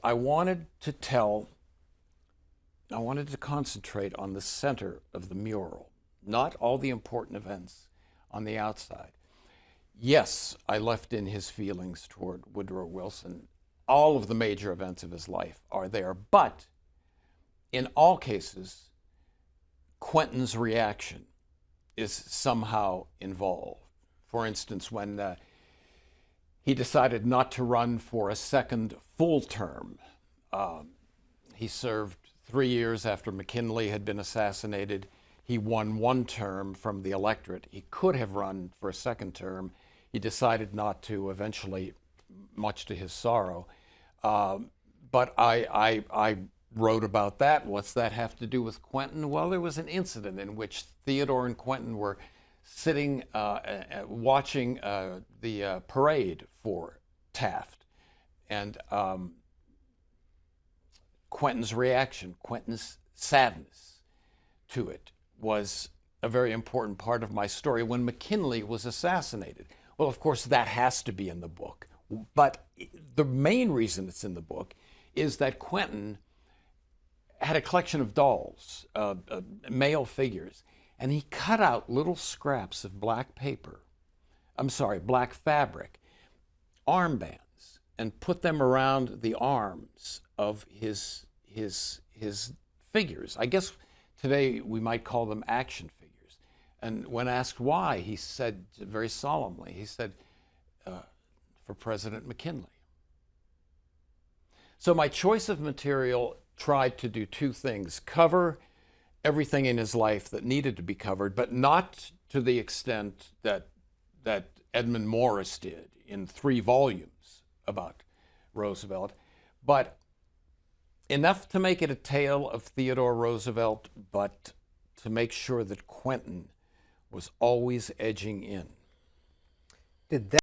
I wanted to concentrate on the center of the mural, not all the important events on the outside. Yes, I left in his feelings toward Woodrow Wilson. All of the major events of his life are there, but in all cases, Quentin's reaction is somehow involved. For instance, when he decided not to run for a second full term, he served 3 years after McKinley had been assassinated. He won one term from the electorate. He could have run for a second term. He decided not to, eventually, much to his sorrow. But I wrote about that. What's that have to do with Quentin? Well, there was an incident in which Theodore and Quentin were sitting watching the parade for Taft. And Quentin's reaction, Quentin's sadness to it was a very important part of my story. When McKinley was assassinated, well, of course, that has to be in the book. But the main reason it's in the book is that Quentin had a collection of dolls, male figures, and he cut out little scraps of black fabric, armbands, and put them around the arms of his figures. I guess today we might call them action figures. And when asked why, he said very solemnly, he said, for President McKinley. So my choice of material tried to do two things: cover everything in his life that needed to be covered, but not to the extent that Edmund Morris did in 3 volumes about Roosevelt, but enough to make it a tale of Theodore Roosevelt, but to make sure that Quentin was always edging in. Did that